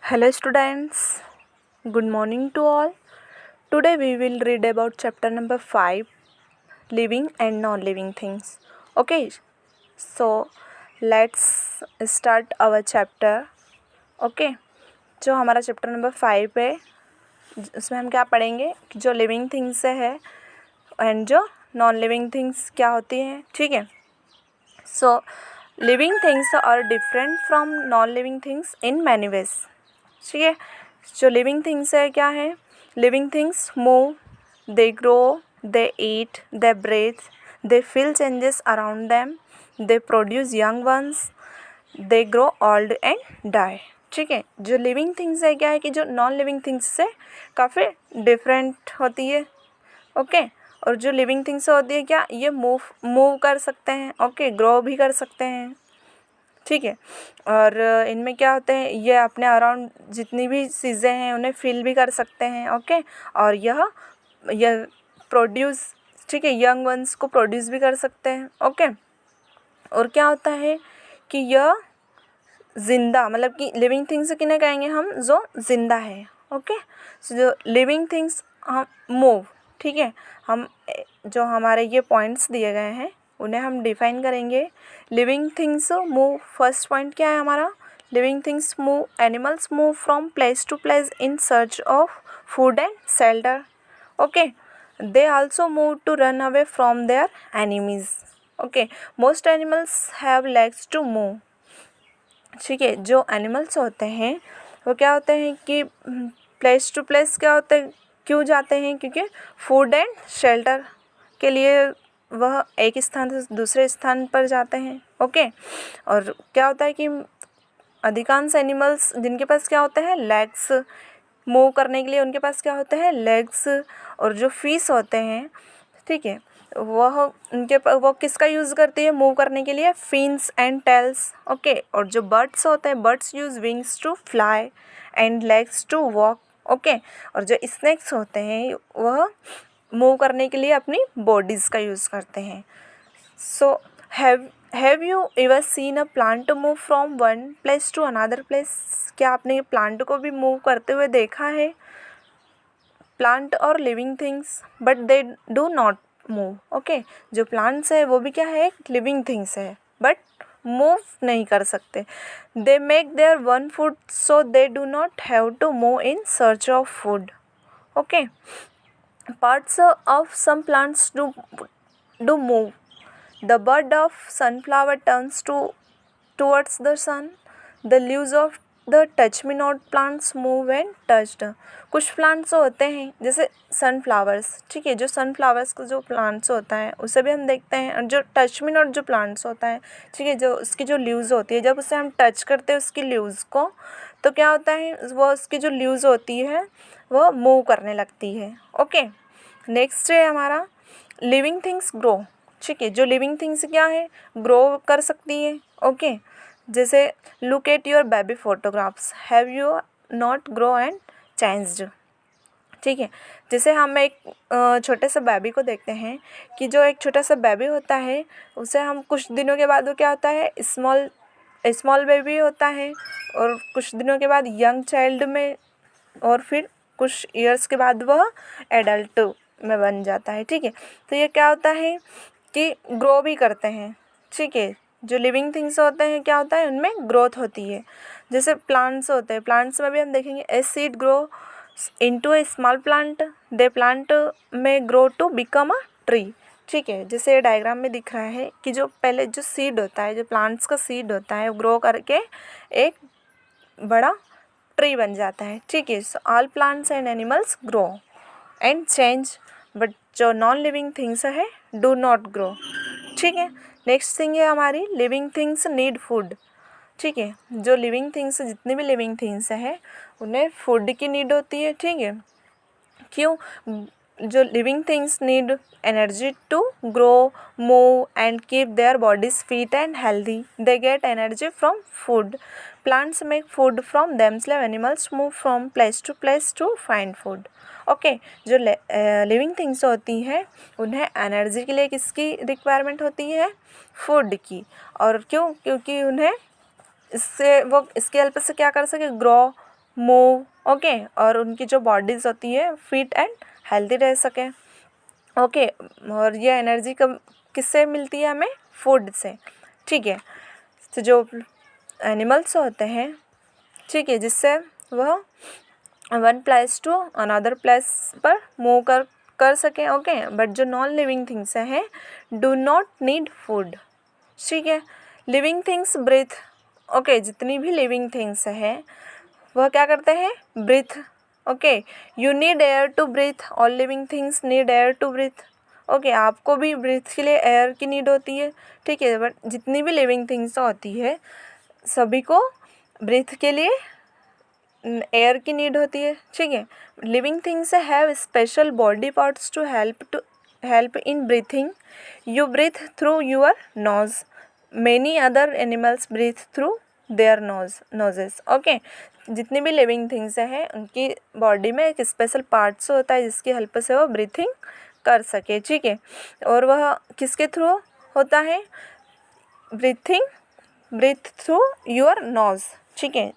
Hello students, good morning to all. Today we will read about chapter number 5, living and non-living things. Okay, so let's start our chapter. Okay, जो हमारा chapter number 5 है उसमें हम क्या पढ़ेंगे कि जो लिविंग थिंग्स है एंड जो नॉन लिविंग थिंग्स क्या होती हैं. ठीक है. So living things are different from non living things in many ways. ठीक है. जो लिविंग थिंग्स है क्या है. Living things move, they grow, they eat, they breathe, they feel changes around them, they produce young ones, they grow old and die. ठीक है. जो living things है क्या है कि जो नॉन लिविंग थिंग्स से काफ़ी डिफरेंट होती है. ओके. और जो लिविंग थिंग्स होती है क्या, ये मूव कर सकते हैं. ओके. ग्रो भी कर सकते हैं. ठीक है. और इनमें क्या होते हैं, ये अपने अराउंड जितनी भी चीज़ें हैं उन्हें फील भी कर सकते हैं. ओके. और यह प्रोड्यूस, ठीक है, यंग वंस को प्रोड्यूस भी कर सकते हैं. ओके. और क्या होता है कि यह जिंदा, मतलब कि लिविंग थिंग्स किन्हें कहेंगे हम, जो जिंदा है. ओके. जो लिविंग थिंग्स हम मूव. ठीक है. हम जो हमारे ये पॉइंट्स दिए गए हैं उन्हें हम डिफाइन करेंगे. Living things move. First point क्या है हमारा, living things move. Animals move from place to place in search of food and shelter. Okay. They also move to run away from their enemies. Okay. Most animals have legs to move. ठीक है. जो animals होते हैं वो क्या होते हैं कि प्लेस टू प्लेस क्या होते हैं, क्यों जाते हैं, क्योंकि फूड एंड शेल्टर के लिए वह एक स्थान से दूसरे स्थान पर जाते हैं. ओके. और क्या होता है कि अधिकांश एनिमल्स जिनके पास क्या होते हैं, लेग्स, मूव करने के लिए उनके पास क्या होते हैं, लेग्स. और जो फिश होते हैं, ठीक है, वो किसका यूज़ करती है मूव करने के लिए, फिन्स एंड टेल्स. ओके. और जो बर्ड्स होते हैं, birds use wings to fly and legs to walk. Okay. और जो स्नेक्स होते हैं वह मूव करने के लिए अपनी बॉडीज़ का यूज़ करते हैं. So have you ever seen a plant move from one place to another place. क्या आपने प्लांट को भी मूव करते हुए देखा है. प्लांट और living things, but they do not move. Okay. जो प्लांट्स है वो भी क्या है, लिविंग थिंग्स है, बट मूव नहीं कर सकते. They make their own food, so they do not have to move in search of food. Okay. Parts of some plants do move. The bud of sunflower turns towards the sun. The leaves of the touch-me-not plants move when touched. कुछ plants होते हैं जैसे sunflowers. ठीक है. जो sunflowers का जो plants होता है उसे भी हम देखते हैं. और जो टच मी नॉट जो प्लांट्स होता है, ठीक है, जो उसकी जो लीव्स होती है, जब उसे हम टच करते हैं उसकी लीव्स को, तो क्या होता है, वो उसकी जो लीव्स होती है वो मूव करने लगती है. ओके. नेक्स्ट है हमारा लिविंग थिंग्स ग्रो. ठीक है. जो लिविंग थिंग्स क्या है, ग्रो कर सकती है. ओके. जैसे look at your baby photographs, have you not grow and changed. ठीक है. जैसे हम एक छोटे से बेबी को देखते हैं कि जो एक छोटा सा बेबी होता है उसे हम कुछ दिनों के बाद वो क्या होता है, स्मॉल बेबी होता है. और कुछ दिनों के बाद यंग चाइल्ड में, और फिर कुछ ईयर्स के बाद वह एडल्ट में बन जाता है. ठीक है. तो ये क्या होता है कि ग्रो भी करते हैं. ठीक है. जो लिविंग थिंग्स होते हैं क्या होता है, उनमें ग्रोथ होती है. जैसे प्लांट्स होते हैं, प्लांट्स में भी हम देखेंगे a seed grow into a small plant, the plant में grow to become a tree. ठीक है. जैसे ये डायग्राम में दिख रहा है कि जो पहले जो सीड होता है, जो प्लांट्स का सीड होता है, वो ग्रो करके एक बड़ा ट्री बन जाता है. ठीक है. So all plants and animals grow and change, but जो नॉन लिविंग थिंग्स है डू नॉट ग्रो. ठीक है. नेक्स्ट थिंग है हमारी लिविंग थिंग्स नीड फूड. ठीक है. जो लिविंग थिंग्स, जितनी भी लिविंग थिंग्स है उन्हें फूड की नीड होती है. ठीक है. क्यों, जो living things need energy to grow, move and keep their bodies fit and healthy. They get energy from food. Plants make food from themselves. Animals move from place to find food. Okay. जो living things होती हैं उन्हें energy के लिए किसकी requirement होती है, food की. और क्यों, क्योंकि उन्हें इससे वो इसकी हेल्प से क्या कर सके, ग्रो, मूव, ओके, और उनकी जो बॉडीज़ होती है फिट एंड हेल्दी रह सकें, ओके। और ये एनर्जी कब किससे मिलती है हमें? फूड से, ठीक है। तो जो एनिमल्स होते हैं, ठीक है, जिससे वह one place to another place पर मूव कर सकें, ओके। बट जो नॉन लिविंग थिंग्स हैं डू नॉट नीड फूड, ठीक है। लिविंग थिंग्स ब्रीथ, ओके, जितनी भी लिविंग थिंग्स हैं वह क्या करते हैं? Breathe, okay. You need air to breathe, all living things need air to breathe, okay. आपको भी ब्रीथ के लिए एयर की नीड होती है, ठीक है। बट जितनी भी लिविंग थिंग्स होती है सभी को ब्रीथ के लिए एयर की नीड होती है, ठीक है। Living things have special body parts to help in breathing. You breathe through your nose, many other animals breathe through their noses, okay. जितनी भी लिविंग थिंग्स हैं उनकी बॉडी में एक स्पेशल पार्ट्स होता है जिसकी हेल्प से वो ब्रीथिंग कर सके, ठीक है। और वह किसके थ्रू होता है? ब्रीथ थ्रू योर नोज, ठीक है।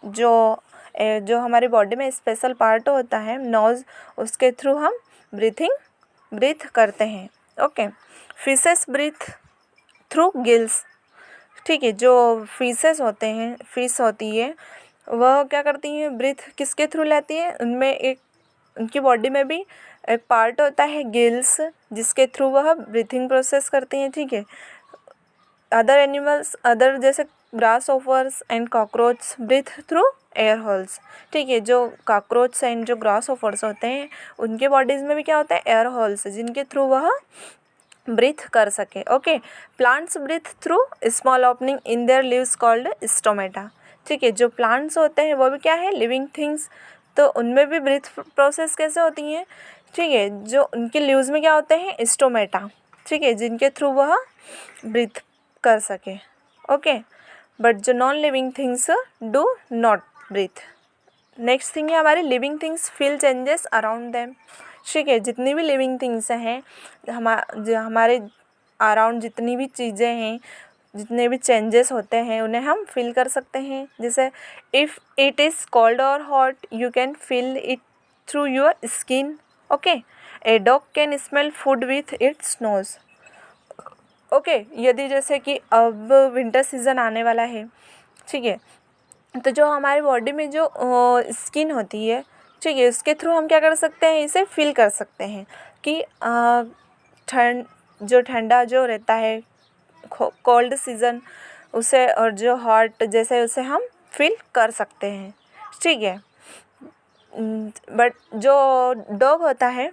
जो हमारी बॉडी में स्पेशल पार्ट होता है नोज, उसके थ्रू हम ब्रीथ करते हैं, okay. Fishes breathe through gills, ठीक है। जो फिशेस होते हैं, फिश होती है, वह क्या करती हैं? ब्रीथ किसके थ्रू लेती है? उनमें एक उनकी बॉडी में भी एक पार्ट होता है गिल्स, जिसके थ्रू वह ब्रीथिंग प्रोसेस करती हैं, ठीक है। अदर एनिमल्स, अदर जैसे grasshoppers and cockroach breathe through air holes, ठीक है। जो कॉकरोच एंड जो ग्रास ऑफर्स होते हैं उनके बॉडीज़ में भी क्या होता है? एयर होल्स, जिनके थ्रू वह ब्रीथ कर सके, okay. Plants breathe through small opening in their leaves called stomata, ठीक है। जो प्लांट्स होते हैं वो भी क्या है? लिविंग थिंग्स, तो उनमें भी ब्रीथ प्रोसेस कैसे होती हैं? ठीक है, जो उनके लीव्स में क्या होते हैं? स्टोमेटा, ठीक है, जिनके थ्रू वह ब्रीथ कर सके, ओके। बट जो non living things do not breathe. Next thing है हमारी living things feel changes around them, ठीक है। जितनी भी लिविंग थिंग्स हैं जो हमारे अराउंड जितनी भी चीज़ें हैं, जितने भी चेंजेस होते हैं उन्हें हम फील कर सकते हैं। जैसे इफ़ इट इज़ कोल्ड और hot you can feel it through your skin, okay. A dog can smell food with its nose, okay. यदि जैसे कि अब विंटर सीज़न आने वाला है, ठीक है, तो जो हमारी बॉडी में जो स्किन होती है, ठीक है, उसके थ्रू हम क्या कर सकते हैं? इसे फील कर सकते हैं कि ठंडा जो रहता है कोल्ड सीज़न उसे, और जो हॉट जैसे उसे हम फील कर सकते हैं, ठीक है। बट जो डॉग होता है,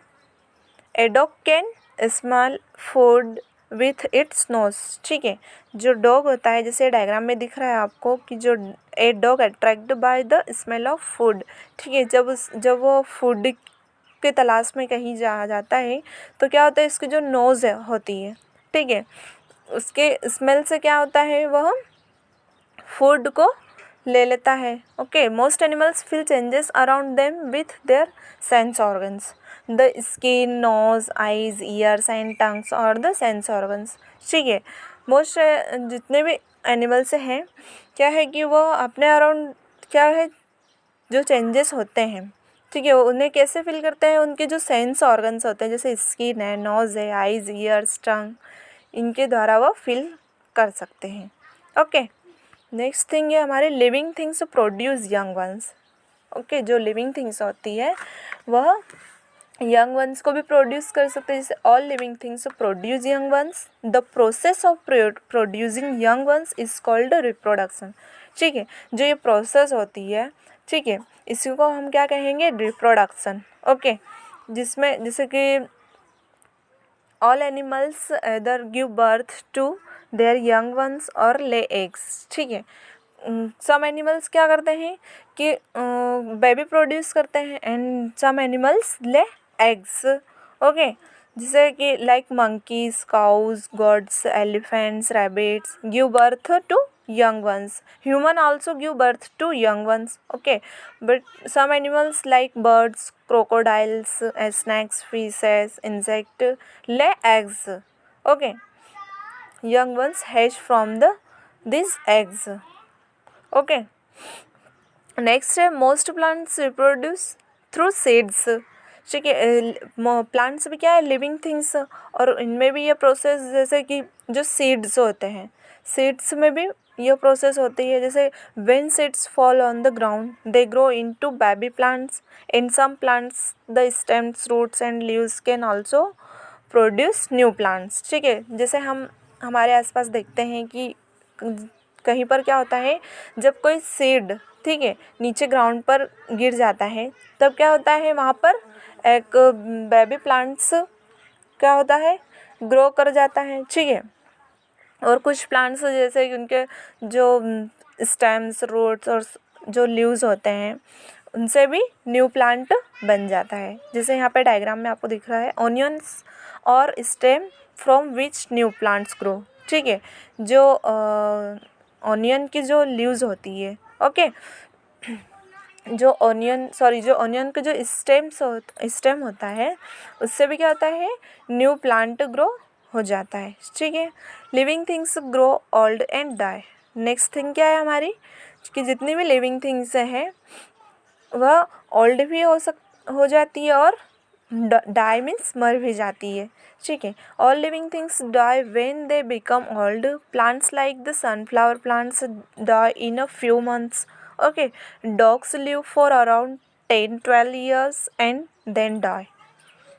a dog can smell food with its nose, ठीक है। जो डॉग होता है, जैसे डायग्राम में दिख रहा है आपको कि जो a dog attract by the smell of food, ठीक है। जब वो फूड के तलाश में कहीं जाता है तो क्या होता है? इसकी जो नोज़ होती है, ठीक है, उसके स्मेल से क्या होता है? वह फूड को ले लेता है, okay. Most animals feel changes around them with their sense organs, the skin, nose, eyes, ears and tongues और द सेंस ऑर्गन्स, ठीक है। मोस्ट जितने भी एनिमल्स हैं क्या है कि वो अपने अराउंड क्या है जो चेंजेस होते हैं, ठीक है, वो उन्हें कैसे फील करते हैं? उनके जो सेंस ऑर्गन्स होते हैं, जैसे स्किन है, नोज़ है, आइज़, ईयर्स, टंग, इनके द्वारा वो फील कर सकते हैं, ओके। नेक्स्ट थिंग है हमारे living things produce young once, okay. जो लिविंग थिंग्स होती है वह यंग वंस को भी प्रोड्यूस कर सकते हैं, जैसे all living things produce young once. The process of producing young ones is called reproduction, ठीक है। जो ये प्रोसेस होती है, ठीक है, इसी को हम क्या कहेंगे? Reproduction, okay. जिसमें जैसे कि all animals either give birth to their young ones और ले एग्स, ठीक है। सम एनिमल्स क्या करते हैं कि बेबी प्रोड्यूस करते हैं and some animals lay eggs, okay. जैसे कि like monkeys, cows, goats, elephants, rabbits give birth to young ones. Human also give birth to young ones, okay. But some animals like birds, crocodiles, snakes, fishes, insect lay eggs, okay. Young ones hatch from these eggs, okay. Next है most plants reproduce through seeds. ठीक है, plants भी क्या है, living things, और इनमें भी ये प्रोसेस जैसे कि जो सीड्स होते हैं, सीड्स में भी ये प्रोसेस होती है। जैसे when seeds fall on the ground they grow into baby plants. In some plants the stems, roots and leaves can also produce new plants. ठीक है, जैसे हम हमारे आसपास देखते हैं कि कहीं पर क्या होता है, जब कोई सीड, ठीक है, नीचे ग्राउंड पर गिर जाता है, तब क्या होता है, वहाँ पर एक बेबी प्लांट्स क्या होता है, ग्रो कर जाता है। ठीक है, और कुछ प्लांट्स जैसे कि उनके जो स्टेम्स, रूट्स और जो लीव्स होते हैं, उनसे भी न्यू प्लांट बन जाता है। जैसे यहाँ पे डायग्राम में आपको दिख रहा है, ऑनियंस और stem from which new plants grow. ठीक है, जो ऑनियन की जो लीव्स होती है, ओके, जो ऑनियन का जो स्टेम होता है, उससे भी क्या होता है, न्यू प्लांट ग्रो हो जाता है। ठीक है, living things grow old and die. Next thing क्या है हमारी, कि जितनी भी लिविंग थिंग्स हैं वह ओल्ड भी हो जाती है और डाई मीन्स मर भी जाती है। ठीक है, all living things die when they become old. Plants like the sunflower plants die in a few months. Okay, dogs live for around 10-12 years and then die.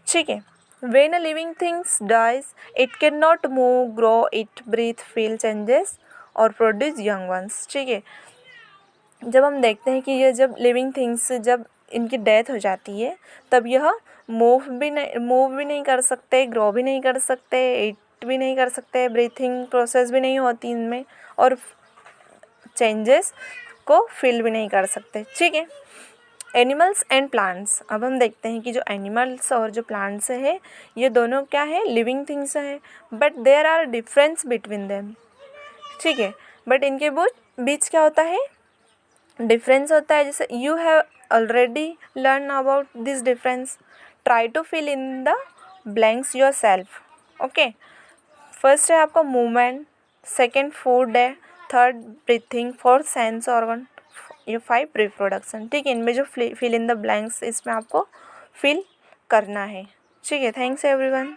ठीक है, when a living things dies it cannot move, grow, eat, breathe, feel changes और produce young ones। ठीक है, जब हम देखते हैं कि ये जब लिविंग थिंग्स जब इनकी डेथ हो जाती है, तब यह मूव भी नहीं कर सकते, ग्रो भी नहीं कर सकते, ईट भी नहीं कर सकते, ब्रीथिंग प्रोसेस भी नहीं होती इनमें, और चेंजेस को फील भी नहीं कर सकते। ठीक है, एनिमल्स एंड प्लांट्स। अब हम देखते हैं कि जो एनिमल्स और जो प्लांट्स है, ये दोनों क्या है, लिविंग थिंग्स हैं, but there are difference between them. ठीक है, बट इनके बीच क्या होता है, डिफरेंस होता है। जैसे you have already learn about this difference, try to fill in the blanks yourself. Okay, first है आपका मूवमेंट, सेकेंड फूड है, third breathing, fourth sense organ, ये 5 रिप्रोडक्शन। ठीक है, इनमें जो फिल इन द ब्लैंक्स इसमें आपको फिल करना है। ठीक है, थैंक्स एवरीवन।